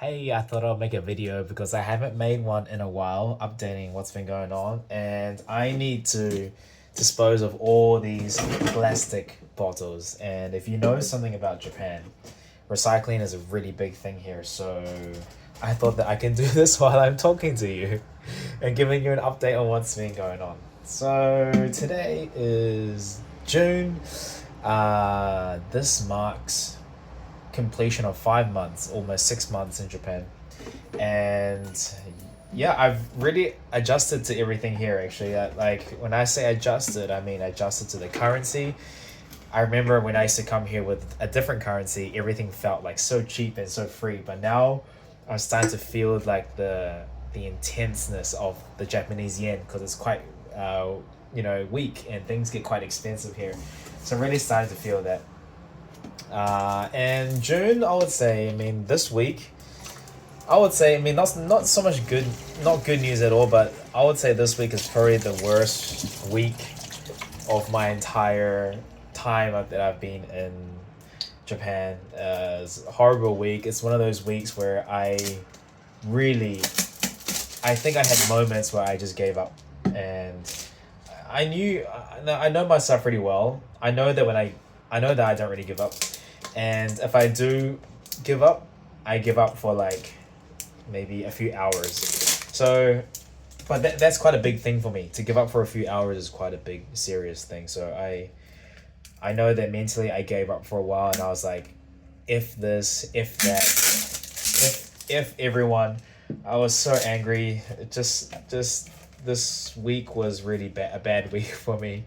Hey, I thought I'll make a video because I haven't made one in a while, updating what's been going on, and I need to dispose of all these plastic bottles. And if you know something about Japan, recycling is a really big thing here, so I thought that I can do this while I'm talking to you and giving you an update on what's been going on. So today is June. This marks completion of 5 months, almost 6 months in Japan. And yeah, I've really adjusted to everything here actually. Like when I say adjusted, I mean adjusted to the currency. I remember when I used to come here with a different currency, everything felt like so cheap and so free. But now I'm starting to feel like the intenseness of the Japanese yen because it's quite weak and things get quite expensive here. So I'm really starting to feel that. And June, I would say, I mean, this week, I would say, I mean, not so much good, not good news at all, but I would say this week is probably the worst week of my entire time that I've been in Japan. It's a horrible week. It's one of those weeks where really, I think I had moments where I just gave up, and I know myself pretty well. I know that I don't really give up, and if I do give up, I give up for like maybe a few hours. So, but that's quite a big thing for me. To give up for a few hours is quite a big, serious thing. So I know that mentally I gave up for a while, and I was like, if this, if that, if everyone, I was so angry. Just this week was really a bad week for me.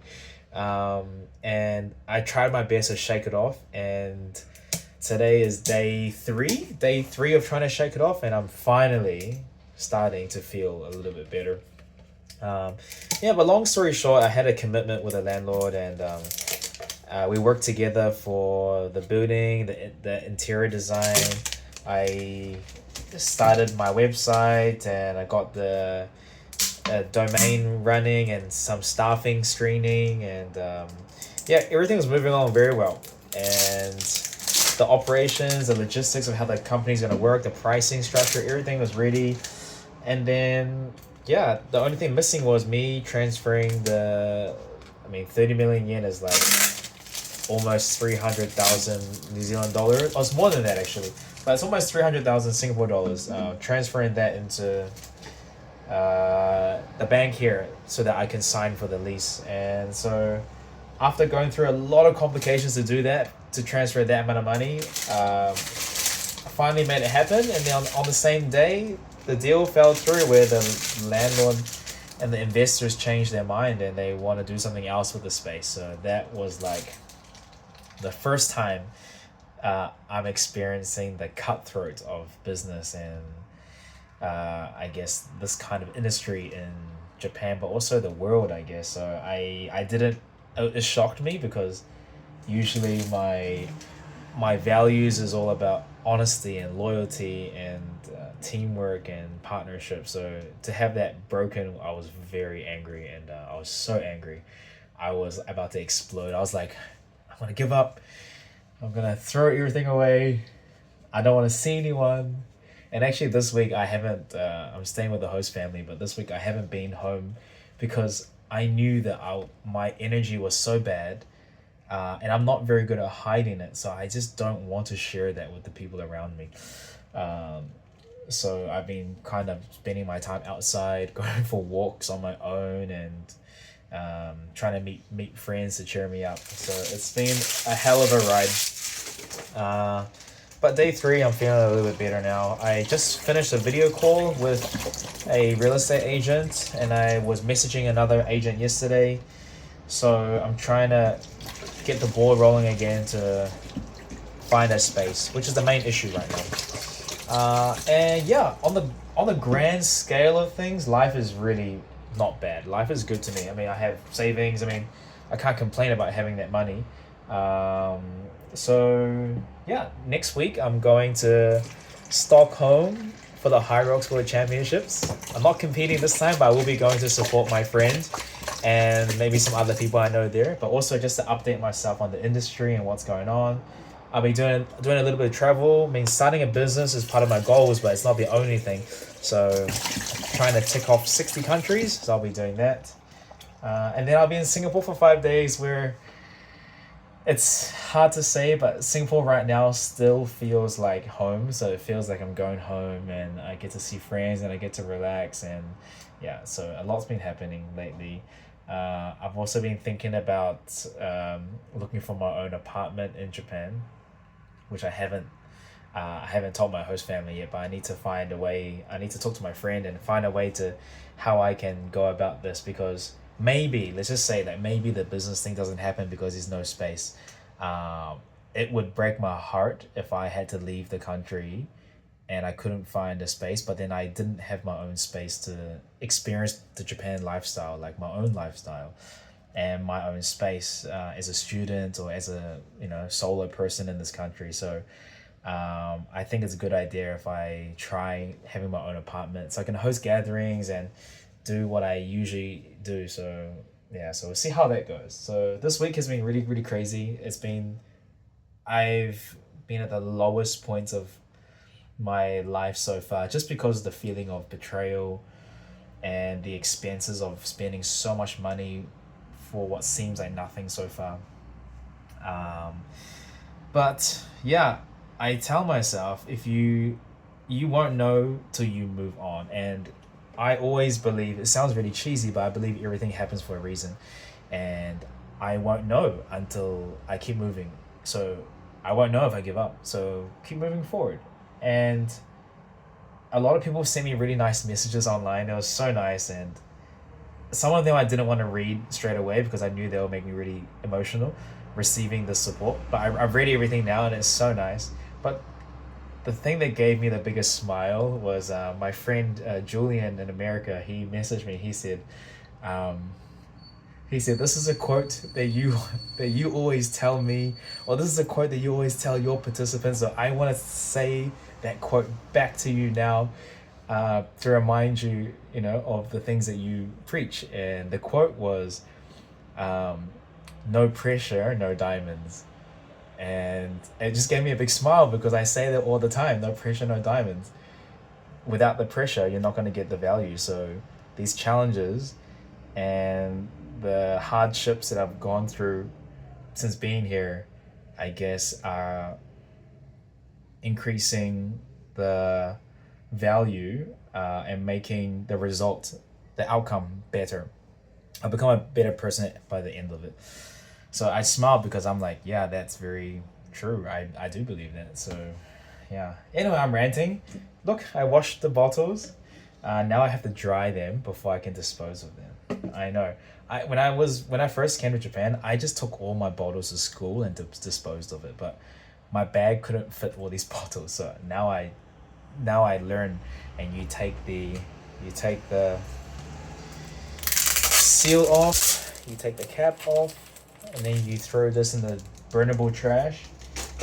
And I tried my best to shake it off, and today is day three of trying to shake it off, and I'm finally starting to feel a little bit better. Yeah, but long story short, I had a commitment with a landlord, and we worked together for the building, the interior design. I started my website, and I got the domain running and some staffing screening, and yeah, everything was moving along very well. And the operations, the logistics of how the company's going to work, the pricing structure, everything was ready. And then yeah, the only thing missing was me transferring 30 million yen is like almost 300,000 New Zealand dollars. Oh, it's more than that actually, but it's almost 300,000 Singapore dollars. Transferring that into the bank here so that I can sign for the lease. And so after going through a lot of complications to do that, to transfer that amount of money, I finally made it happen. And then on the same day, the deal fell through where the landlord and the investors changed their mind and they want to do something else with the space. So that was like the first time I'm experiencing the cutthroat of business and I guess this kind of industry in Japan, but also the world, I guess. So I didn't. It shocked me because usually my values is all about honesty and loyalty and teamwork and partnership. So to have that broken, I was very angry, and I was so angry. I was about to explode. I was like, I'm gonna give up. I'm gonna throw everything away. I don't want to see anyone. And actually, this week I haven't. I'm staying with the host family, but this week I haven't been home because I knew that my energy was so bad, and I'm not very good at hiding it. So I just don't want to share that with the people around me. So I've been kind of spending my time outside, going for walks on my own, and trying to meet friends to cheer me up. So it's been a hell of a ride. But day three, I'm feeling a little bit better now. I just finished a video call with a real estate agent, and I was messaging another agent yesterday. So I'm trying to get the ball rolling again to find a space, which is the main issue right now. And yeah, on the grand scale of things, life is really not bad. Life is good to me. I mean, I have savings. I mean, I can't complain about having that money. So yeah, next week I'm going to Stockholm for the HYROX World Championships. I'm not competing this time, but I will be going to support my friend and maybe some other people I know there, but also just to update myself on the industry and what's going on. I'll be doing a little bit of travel. I mean, starting a business is part of my goals, but it's not the only thing. So, trying to tick off 60 countries. So I'll be doing that. And then I'll be in Singapore for 5 days, where it's hard to say, but Singapore right now still feels like home. So it feels like I'm going home, and I get to see friends, and I get to relax, and yeah. So a lot's been happening lately. I've also been thinking about looking for my own apartment in Japan, which I haven't told my host family yet, but I need to find a way. I need to talk to my friend and find a way to how I can go about this, because maybe, let's just say that maybe the business thing doesn't happen because there's no space. It would break my heart if I had to leave the country and I couldn't find a space, but then I didn't have my own space to experience the Japan lifestyle, like my own lifestyle and my own space as a student or as a solo person in this country. So I think it's a good idea if I try having my own apartment so I can host gatherings and do what I usually do. So yeah, so we'll see how that goes. So this week has been really, really crazy. I've been at the lowest points of my life so far, just because of the feeling of betrayal and the expenses of spending so much money for what seems like nothing so far. Um, but yeah, I tell myself, if you won't know till you move on. And I always believe, it sounds really cheesy, but I believe everything happens for a reason, and I won't know until I keep moving. So I won't know if I give up. So keep moving forward. And a lot of people sent me really nice messages online. It was so nice, and some of them I didn't want to read straight away because I knew they would make me really emotional receiving the support. But I've read everything now, and it's so nice. But the thing that gave me the biggest smile was my friend Julian in America. He messaged me. Um, he said, "This is a quote that you that you always tell me, or this is a quote that you always tell your participants. So I want to say that quote back to you now, to remind you, of the things that you preach." And the quote was, "No pressure, no diamonds." And it just gave me a big smile because I say that all the time: no pressure, no diamonds. Without the pressure, you're not going to get the value. So these challenges and the hardships that I've gone through since being here, I guess, are increasing the value and making the result, the outcome better. I've become a better person by the end of it. So I smile because I'm like, yeah, that's very true. I do believe that. So yeah. Anyway, I'm ranting. Look, I washed the bottles. Now I have to dry them before I can dispose of them. I know. When I first came to Japan, I just took all my bottles to school and disposed of it. But my bag couldn't fit all these bottles. So now I learn, and you take the seal off, you take the cap off, and then you throw this in the burnable trash,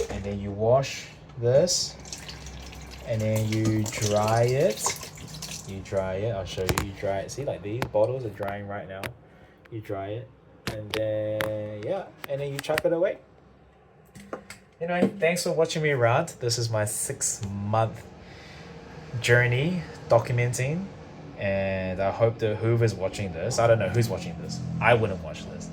and then you wash this, and then you dry it. I'll show you. You dry it. See, like these bottles are drying right now. You dry it, and then and then you chuck it away. Anyway, thanks for watching me rant. This is my 6-month journey documenting, and I hope that whoever's watching this, I don't know who's watching this. I wouldn't watch this.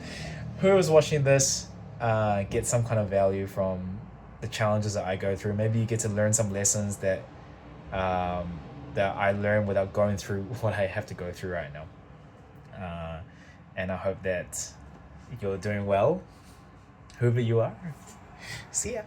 Whoever's watching this, get some kind of value from the challenges that I go through. Maybe you get to learn some lessons that that I learned without going through what I have to go through right now. And I hope that you're doing well, whoever you are. See ya.